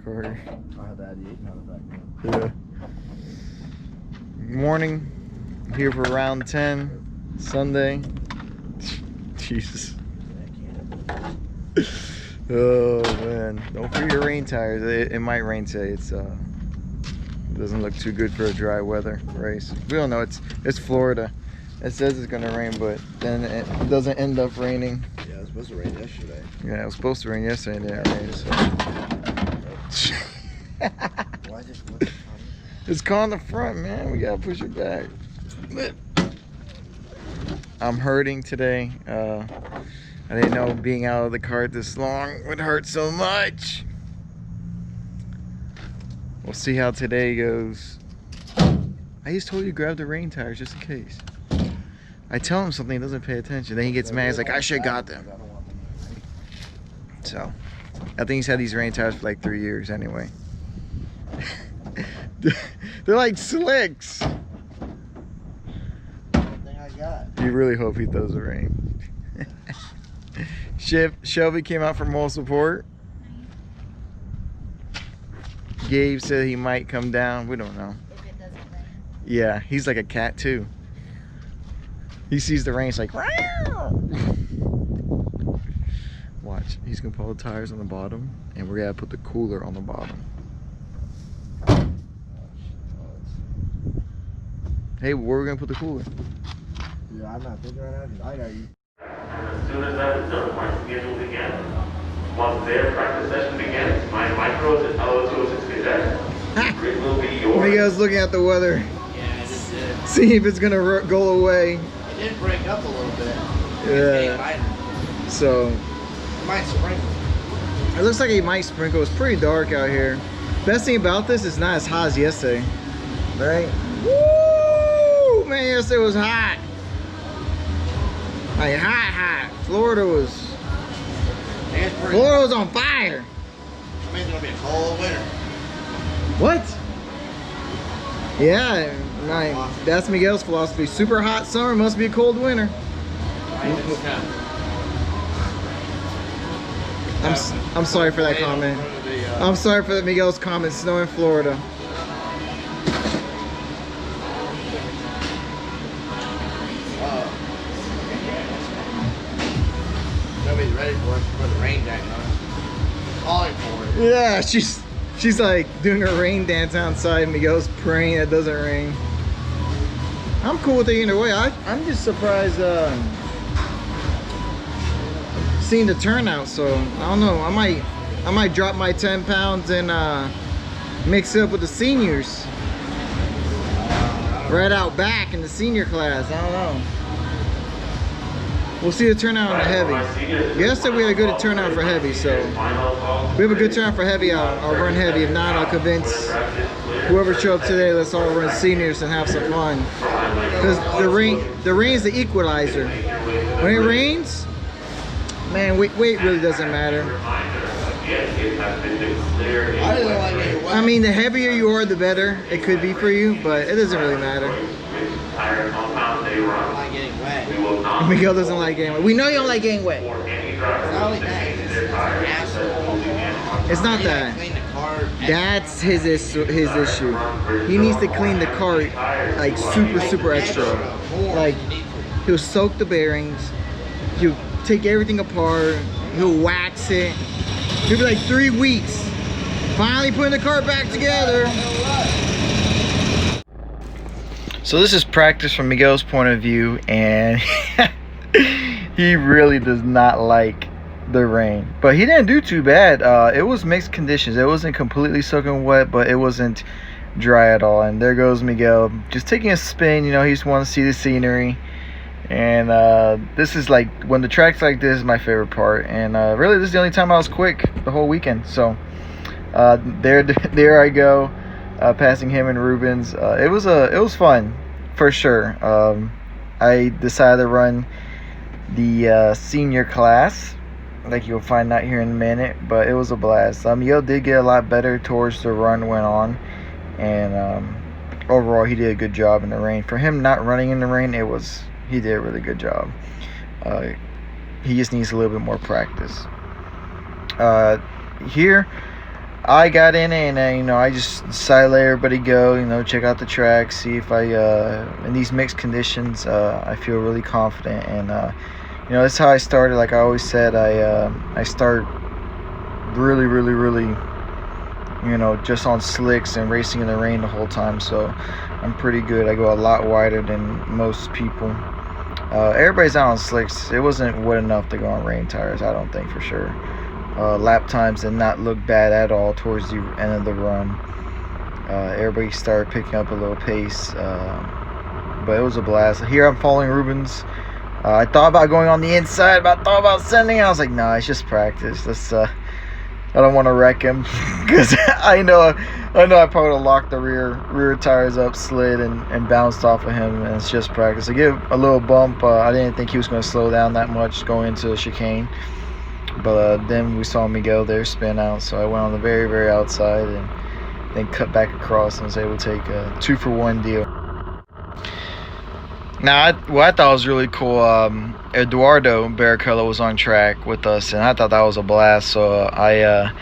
recorder. I had the 88 on the back. Yeah. Good morning. I'm here for round 10, Sunday. Jesus. Oh man. Don't forget your rain tires. It might rain today. It doesn't look too good for a dry weather race. We don't know. It's Florida. It says it's gonna rain, but then it doesn't end up raining. Yeah, it was supposed to rain yesterday. Yeah, it was supposed to rain yesterday and it didn't rain. So. Why just It's caught in the front, man. We gotta push it back. I'm hurting today. I didn't know being out of the cart this long would hurt so much. We'll see how today goes. I just told you to grab the rain tires just in case. I tell him something, he doesn't pay attention. Then he gets mad. He's like, I should have got them. So, I think he's had these rain tires for like 3 years anyway. They're like slicks. You really hope he throws the rain. Shelby came out for moral support. Gabe said he might come down. We don't know. If it doesn't rain. Yeah, he's like a cat too. He sees the rain, it's like, watch, he's gonna pull the tires on the bottom and we're gonna put the cooler on the bottom. Hey, where are we gonna put the cooler? Yeah, I'm not thinking right now because I got you. As soon as that is done, my schedule begins. Once their practice session begins, my micros at LO206 cadet will be yours. Miguel's looking at the weather. Yeah, I just did. See if it's gonna go away. It did break up a little bit. Yeah. So It might sprinkle. it looks like it might sprinkle. It's pretty dark out here. Best thing about this is not as hot as yesterday. Right? Woo! Man, yesterday was hot. Like hot. Florida was on fire. I mean, it's gonna be a cold winter. What? Yeah, that's Miguel's philosophy. Super hot summer must be a cold winter. I'm sorry for that comment. I'm sorry for Miguel's comment. Snow in Florida. Nobody's ready for it. Put the rain jacket on. Calling for it. Yeah, she's like doing her rain dance outside. Miguel's praying it doesn't rain. I'm cool with it either way. I'm just surprised seeing the turnout. So I don't know. I might drop my 10 pounds and mix it up with the seniors right out back in the senior class. I don't know. We'll see the turnout on the heavy. Yesterday we had a good turnout for heavy, so we have a good turnout for heavy. I'll run heavy. If not, I'll convince whoever showed up today, let's all run seniors and have some fun. Because the rain is the equalizer. When it rains, man, weight really doesn't matter. I mean, the heavier you are, the better it could be for you, but it doesn't really matter. Miguel doesn't like getting wet. We know you don't like getting wet. It's not that. That's his issue. He needs to clean the cart like super extra. Like he'll soak the bearings. He'll take everything apart. He'll wax it. He'll be like 3 weeks. Finally putting the cart back together. So this is practice from Miguel's point of view, and he really does not like the rain. But he didn't do too bad. It was mixed conditions. It wasn't completely soaking wet, but it wasn't dry at all. And there goes Miguel, just taking a spin. You know, he just wants to see the scenery. And this is like, when the track's like this is my favorite part. And really, this is the only time I was quick the whole weekend. So there I go. Passing him and Rubens. It was fun for sure. I decided to run the senior class, like you'll find out here in a minute, but it was a blast. Miguel did get a lot better towards the run went on, and overall he did a good job in the rain. For him not running in the rain, he did a really good job. He just needs a little bit more practice. Here I got in it, and I just decided to let everybody go. Check out the track, see if I in these mixed conditions, I feel really confident, and that's how I started. Like I always said, I start really, really, really, just on slicks and racing in the rain the whole time. So I'm pretty good. I go a lot wider than most people. Everybody's out on slicks. It wasn't wet enough to go on rain tires, I don't think, for sure. Lap times did not look bad at all towards the end of the run. Everybody started picking up a little pace, but it was a blast. Here I'm following Rubens. I thought about going on the inside, but I thought about sending. I was like, nah, it's just practice. I don't want to wreck him because I know I probably would have locked the rear tires up, slid, and bounced off of him, and it's just practice. I give a little bump. I didn't think he was going to slow down that much going into the chicane, but then we saw Miguel there spin out, so I went on the very, very outside and then cut back across and was able to take a 2-for-1 deal. Now, what I thought was really cool, Eduardo Barrichello was on track with us, and I thought that was a blast. So I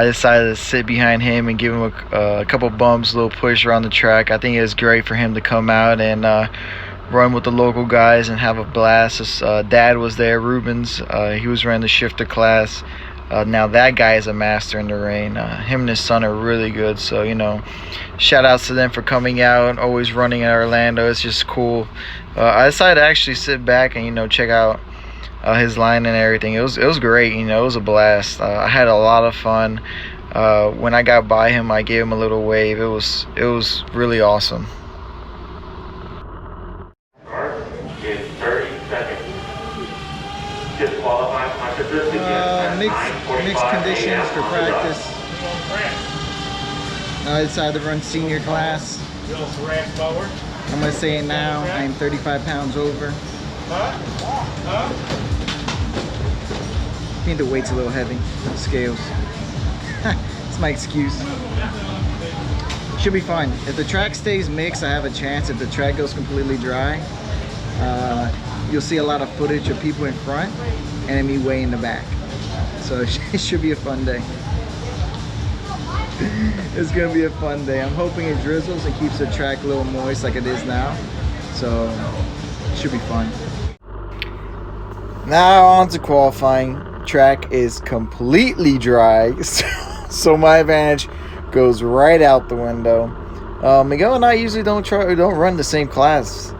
decided to sit behind him and give him a couple bumps, a little push around the track. I think it was great for him to come out and run with the local guys and have a blast. His dad was there, Rubens. He was running the shifter class. Now that guy is a master in the rain. Him and his son are really good. So, shout outs to them for coming out and always running in Orlando. It's just cool. I decided to actually sit back and, check out his line and everything. It was great. It was a blast. I had a lot of fun. When I got by him, I gave him a little wave. It was really awesome. In 30 seconds. Disqualified participants begin Mixed conditions for practice. I decided to run senior class. I'm going to say it now. I am 35 pounds over. I think the weight's a little heavy. Scales. That's my excuse. Should be fun. If the track stays mixed, I have a chance. If the track goes completely dry, you'll see a lot of footage of people in front and me way in the back. So it should be a fun day. It's gonna be a fun day. I'm hoping it drizzles and keeps the track a little moist like it is now. So it should be fun. Now on to qualifying. Track is completely dry, so my advantage goes right out the window. Miguel and I usually don't run the same class.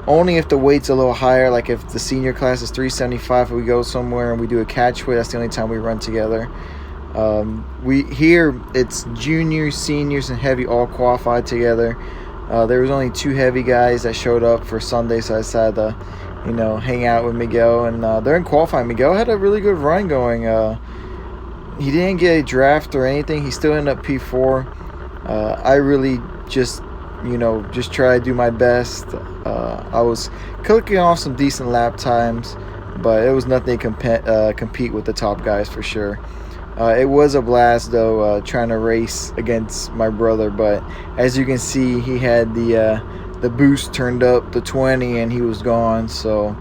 Only if the weight's a little higher, like if the senior class is 375, if we go somewhere and we do a catch weight, that's the only time we run together. It's juniors, seniors, and heavy all qualified together. There was only 2 heavy guys that showed up for Sunday, so I decided to, hang out with Miguel. And they're in qualifying. Miguel had a really good run going. He didn't get a draft or anything. He still ended up P4. I really just try to do my best. I was clicking off some decent lap times, but it was nothing to compete with the top guys for sure. It was a blast though, trying to race against my brother, but as you can see, he had the boost turned up to 20 and he was gone. So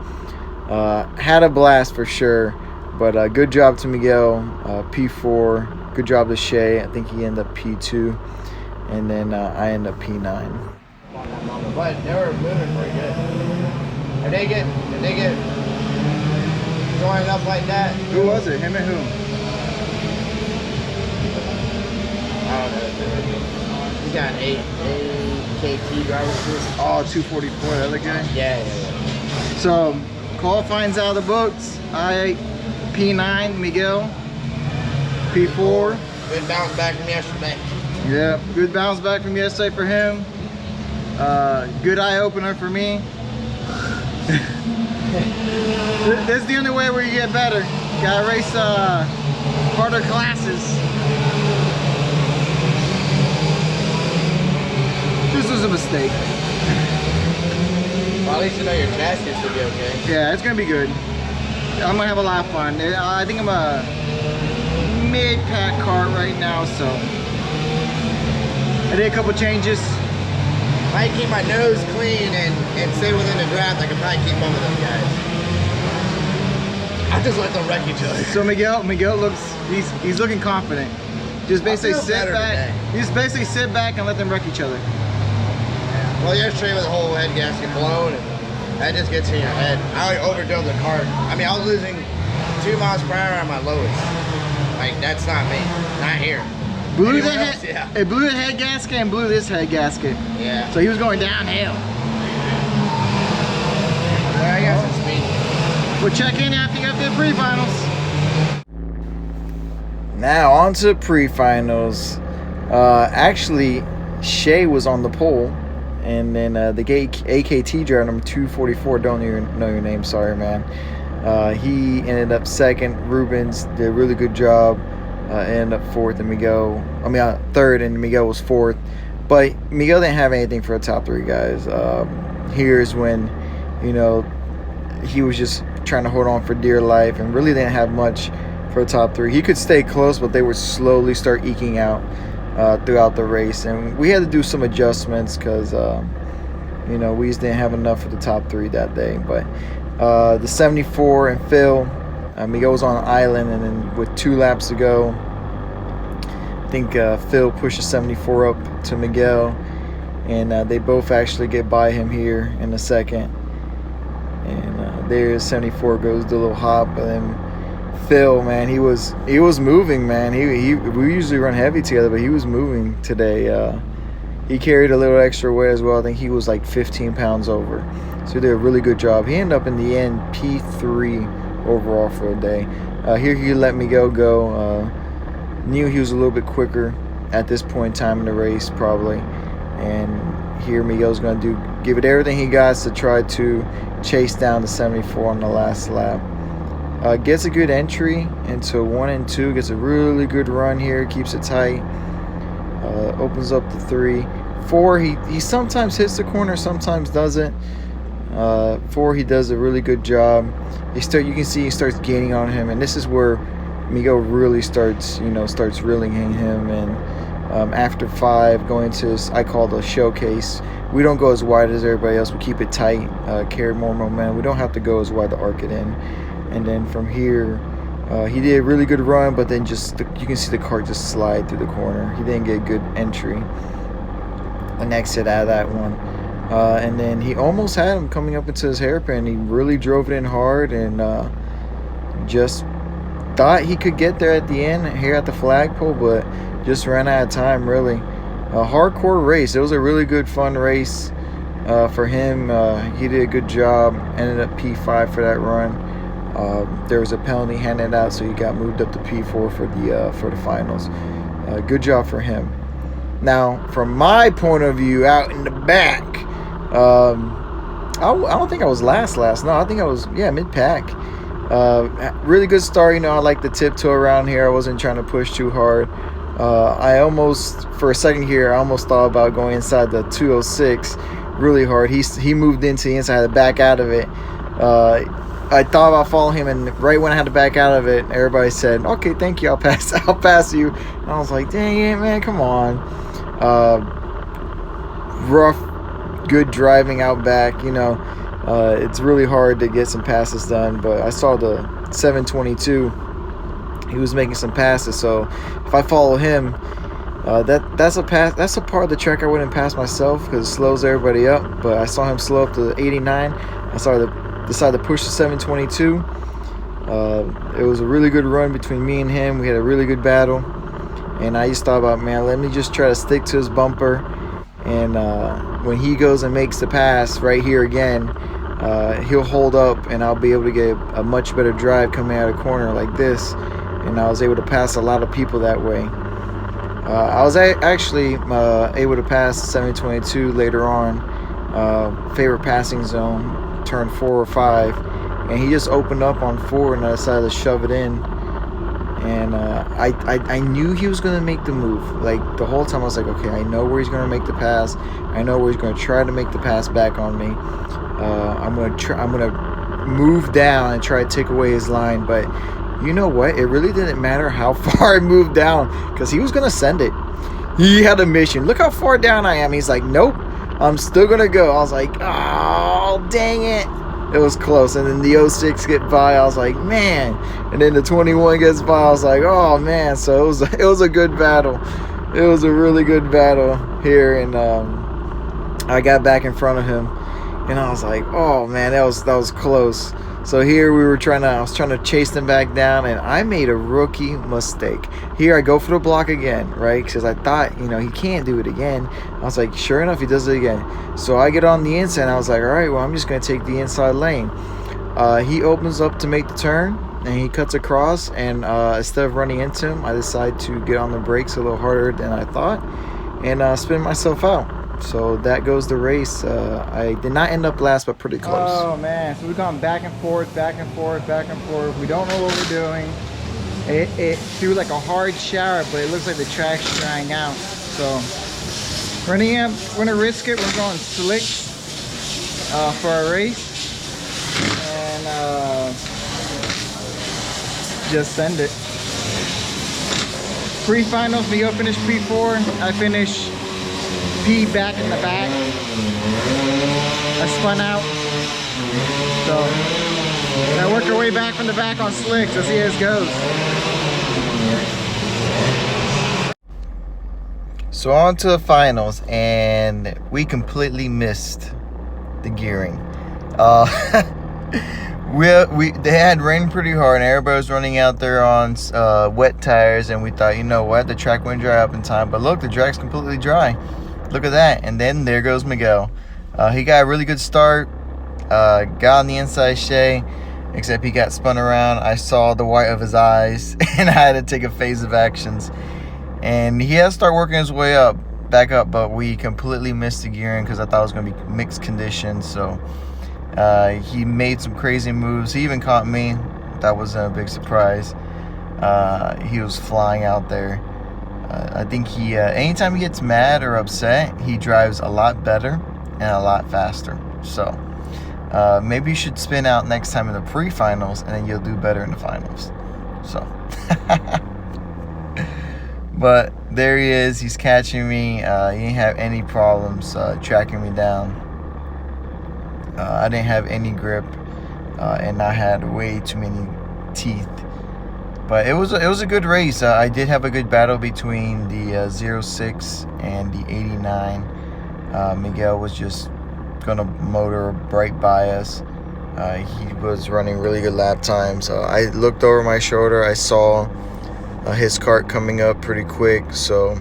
had a blast for sure. But good job to Miguel, P4. Good job to Shay. I think he ended up P2, and then I ended up P9. But they were moving pretty good. If they get going up like that. Who was it? Him and who? I don't know. He's got an 8 KT driver. Oh, 244, the other guy? Yeah. So, qualifying's out of the books. I P9, Miguel. P4. Good bounce back from yesterday. Yeah, good bounce back from yesterday for him. Good eye opener for me. This is the only way where you get better. Gotta race harder classes. This was a mistake. Well, at least you know your chassis will be okay. Yeah, it's gonna be good. I'm gonna have a lot of fun. I think I'm a mid-pack kart right now, so I did a couple changes. If I keep my nose clean and stay within the draft, I can probably keep up with those guys. I just let them wreck each other. So Miguel looks, he's looking confident. Just basically feel sit better back. today. You just basically sit back and let them wreck each other. Well, yesterday with the whole head gasket blown, and that just gets in your head. I overdrove the cart. I mean, I was losing 2 miles per hour on my lowest. Like, that's not me. Not here. Blew Anyone the else? head, Yeah. It blew the head gasket and blew this head gasket. Yeah. So he was going downhill. Well, I got some speed. We'll check in after you got the pre-finals. Now on to pre-finals. Actually, Shay was on the pole, and then the AKT driver number 244. Don't even know your name. Sorry, man. He ended up second. Rubens did a really good job. Ended up fourth, and third, and Miguel was fourth. But Miguel didn't have anything for the top 3 guys. Here's when, he was just trying to hold on for dear life and really didn't have much for the top 3. He could stay close, but they would slowly start eking out throughout the race. And we had to do some adjustments because, we just didn't have enough for the top 3 that day. But the 74 and Phil, Miguel was on an island, and then with 2 laps to go, I think Phil pushed the 74 up to Miguel, and they both actually get by him here in a second. And there's 74 goes the little hop, and then Phil, man, he was moving, man. We usually run heavy together, but he was moving today. He carried a little extra weight as well. I think he was like 15 pounds over, so he did a really good job. He ended up in the end P3 overall for the day. Here he let Miguel go. Knew he was a little bit quicker at this point in time in the race, probably. And here Miguel's going to give it everything he got to try to chase down the 74 on the last lap. Gets a good entry into 1 and 2. Gets a really good run here. Keeps it tight. Opens up the 3. 4, he sometimes hits the corner, sometimes doesn't. 4, he does a really good job. You can see he starts gaining on him, and this is where Miguel really starts reeling in him. And after 5, going to this, I call the showcase. We don't go as wide as everybody else. We keep it tight, carry more momentum. We don't have to go as wide to arc it in. And then from here, he did a really good run, but then you can see the cart just slide through the corner. He didn't get a good entry, an exit out of that one. And then he almost had him coming up into his hairpin. He really drove it in hard, and just thought he could get there at the end here at the flagpole, but just ran out of time, really. A hardcore race. It was a really good, fun race for him. He did a good job. Ended up P5 for that run. There was a penalty handed out, so he got moved up to P4 for the finals. Good job for him. Now, from my point of view, out in the back, I don't think I was last. No, I think I was mid-pack. Really good start. I like the tiptoe around here. I wasn't trying to push too hard. I almost, for a second here, I almost thought about going inside the 206 really hard. He moved into the inside, I had to back out of it. I thought about following him, and right when I had to back out of it, everybody said, "Okay, thank you, I'll pass you." And I was like, "Dang it, man, come on." Rough, good driving out back. It's really hard to get some passes done, but I saw the 722. He was making some passes, so if I follow him, that's a part of the track I wouldn't pass myself because it slows everybody up. But I saw him slow up to 89. I decided to push the 722. It was a really good run between me and him. We had a really good battle, and I just thought about, man, let me just try to stick to his bumper, and when he goes and makes the pass right here again, he'll hold up, and I'll be able to get a much better drive coming out of a corner like this. And I was able to pass a lot of people that way. I was actually able to pass 722 later on, favorite passing zone, turn 4 or 5, and he just opened up on 4, and I decided to shove it in. And I knew he was going to make the move. Like the whole time I was like, okay, I know where he's going to make the pass. I know where he's going to try to make the pass back on me. I'm going to move down and try to take away his line, but you know what? It really didn't matter how far I moved down because he was going to send it. He had a mission. Look how far down I am. He's like, nope, I'm still going to go. I was like, oh, dang it. It was close. And then the 06 get by. I was like, man. And then the 21 gets by. I was like, oh man. So it was a good battle. It was a really good battle here, and I got back in front of him, and I was like, oh man, that was close. So here I was trying to chase them back down, and I made a rookie mistake. Here I go for the block again, right? Because I thought, he can't do it again. I was like, sure enough, he does it again. So I get on the inside, and I was like, all right, well, I'm just going to take the inside lane. He opens up to make the turn, and he cuts across, and instead of running into him, I decide to get on the brakes a little harder than I thought, and spin myself out. So that goes the race. I did not end up last, but pretty close. Oh man, so we've gone back and forth, back and forth, back and forth. We don't know what we're doing. It threw like a hard shower, but it looks like the track's drying out. So we're gonna risk it. We're going slicks for our race, and just send it. Pre-finals, Miguel finished P4. I finished P back in the back. I spun out. So I work our way back from the back on slicks. Let's see how this goes. So on to the finals, and we completely missed the gearing. They had rained pretty hard, and everybody was running out there on wet tires, and we thought, you know what, the track wouldn't dry up in time. But look, the track's completely dry. Look at that. And then there goes Miguel. He got a really good start, got on the inside Shay, except he got spun around. I saw the white of his eyes, and I had to take a phase of actions. And he had to start working his way back up, but we completely missed the gearing because I thought it was going to be mixed conditions. So he made some crazy moves. He even caught me. That was a big surprise. He was flying out there. I think he anytime he gets mad or upset, he drives a lot better and a lot faster. So maybe you should spin out next time in the pre-finals, and then you'll do better in the finals. So but there he is. He's catching me. He didn't have any problems tracking me down. I didn't have any grip, and I had way too many teeth. But it was a good race. I did have a good battle between the 06 and the 89. Miguel was just gonna motor right by us. He was running really good lap times. I looked over my shoulder. I saw his cart coming up pretty quick, so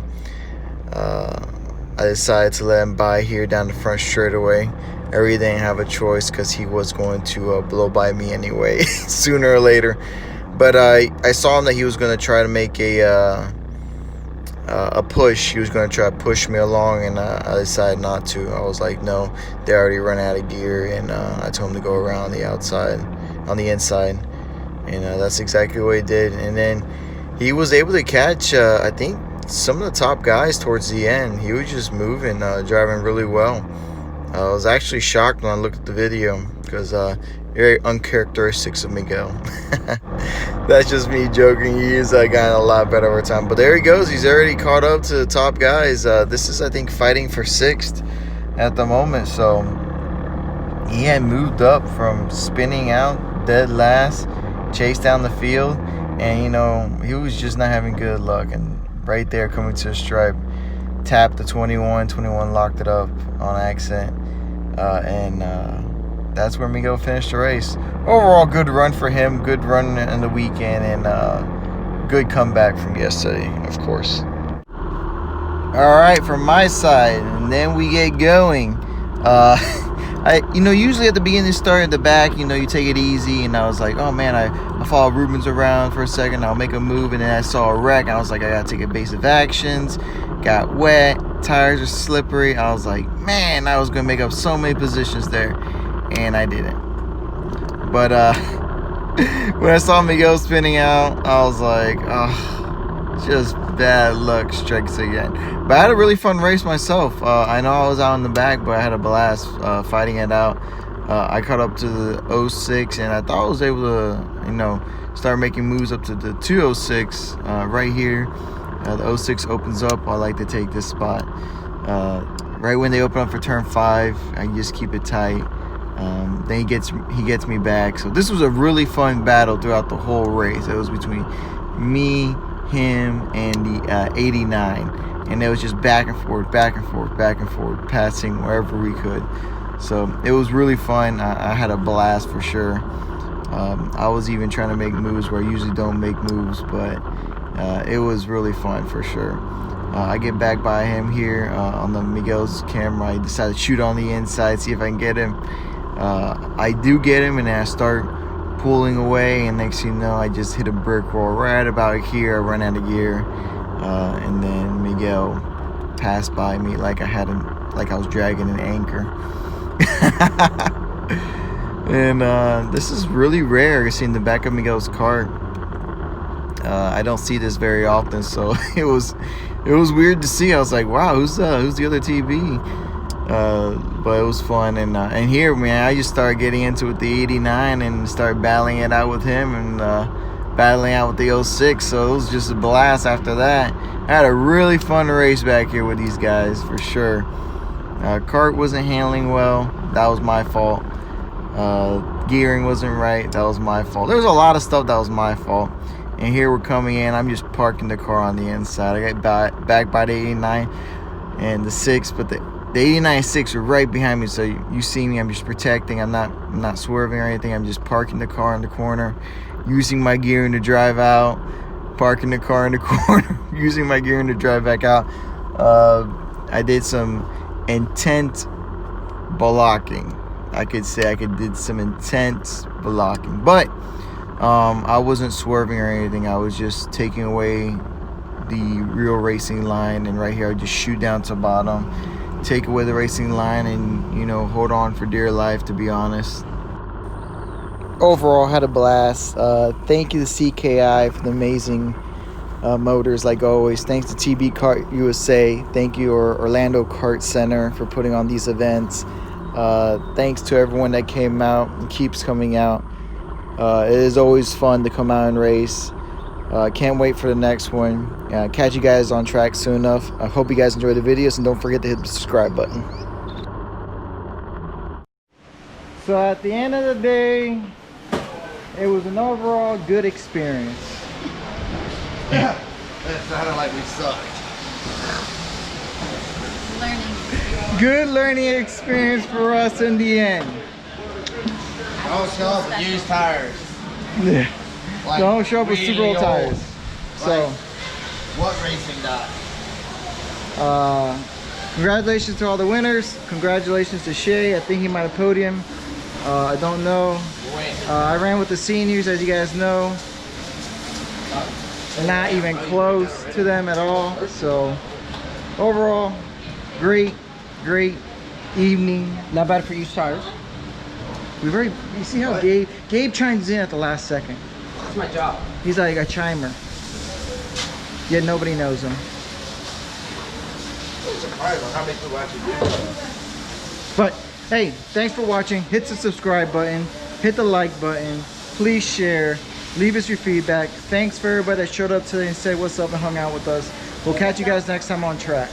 I decided to let him by here down the front straightaway. I really didn't have a choice because he was going to blow by me anyway, sooner or later. But I saw him that he was going to try to make a push. He was going to try to push me along, and I decided not to. I was like, no, they already run out of gear, and I told him to go around the inside, and that's exactly what he did. And then he was able to catch, I think, some of the top guys towards the end. He was just moving, driving really well. I was actually shocked when I looked at the video because very uncharacteristic of Miguel. That's just me joking. He is gotten a lot better over time. But there he goes. He's already caught up to the top guys. This is, I think, fighting for 6th at the moment. So he had moved up from spinning out dead last, chased down the field, and he was just not having good luck. And right there, coming to a stripe, tapped the 21 locked it up on accident, and that's where Miguel finished the race. Overall, good run for him, good run in the weekend, and good comeback from yesterday, of course. All right, from my side, and then we get going. Usually at the beginning, start at the back, you take it easy, and I was like, oh man, I follow Rubens around for a second, I'll make a move, and then I saw a wreck. I was like, I gotta take evasive actions. Got wet, tires are slippery. I was like, man, I was gonna make up so many positions there, and I didn't. But when I saw Miguel spinning out, I was like, oh, just bad luck strikes again. But I had a really fun race myself. I know I was out in the back, but I had a blast fighting it out. I caught up to the 06, and I thought I was able to, start making moves up to the 206 right here. The 06 opens up. I like to take this spot. Right when they open up for turn 5, I just keep it tight. Then he gets me back. So this was a really fun battle throughout the whole race. It was between me, him, and the 89, and it was just back and forth, passing wherever we could. So it was really fun. I had a blast for sure. I was even trying to make moves where I usually don't make moves, but it was really fun for sure. I get back by him here on the Miguel's camera. I decided to shoot on the inside, see if I can get him. I do get him, and then I start pulling away, and next thing you know, I just hit a brick wall right about here. I run out of gear, and then Miguel passed by me like I was dragging an anchor. And this is really rare, seeing the back of Miguel's kart. I don't see this very often, so it was weird to see. I was like, wow, who's the other TB? But it was fun, and here, man, I just started getting into it with the 89 and started battling it out with him, and battling out with the 06. So it was just a blast after that. I had a really fun race back here with these guys for sure. Kart wasn't handling well. That was my fault. Gearing wasn't right. That was my fault. There was a lot of stuff that was my fault. And here we're coming in. I'm just parking the car on the inside. I got back by the 89 and the 6, but the 89 and 6 are right behind me. So you see me. I'm just protecting. I'm not swerving or anything. I'm just parking the car in the corner, using my gearing to drive out. Parking the car in the corner, using my gearing to drive back out. I did some intent blocking. I could say I did some intense blocking, but I wasn't swerving or anything. I was just taking away the real racing line, and right here I just shoot down to bottom, take away the racing line, and hold on for dear life, to be honest. Overall, had a blast. Thank you to CKI for the amazing motors, like always. Thanks to TB Kart USA. Thank you, Orlando Kart Center, for putting on these events. Thanks to everyone that came out and keeps coming out. It is always fun to come out and race. Can't wait for the next one. Catch you guys on track soon enough. I hope you guys enjoy the videos, and don't forget to hit the subscribe button. So at the end of the day, it was an overall good experience. That sounded like we sucked. Good learning experience for us in the end. Don't show up with used tires. Yeah. Like, Don't show up with super old tires. So, what racing dot? congratulations to all the winners. Congratulations to Shay. I think he might have podiumed. I don't know. I ran with the seniors, as you guys know. Not even close to them at all. So, overall, great evening. Not bad for used tires. You see how Gabe chimes in at the last second. That's my job. He's like a chimer. Yet nobody knows him. I'm surprised on how many people actually do. But hey, thanks for watching. Hit the subscribe button, hit the like button, please share, leave us your feedback. Thanks for everybody that showed up today and said what's up and hung out with us. We'll catch you guys next time on track.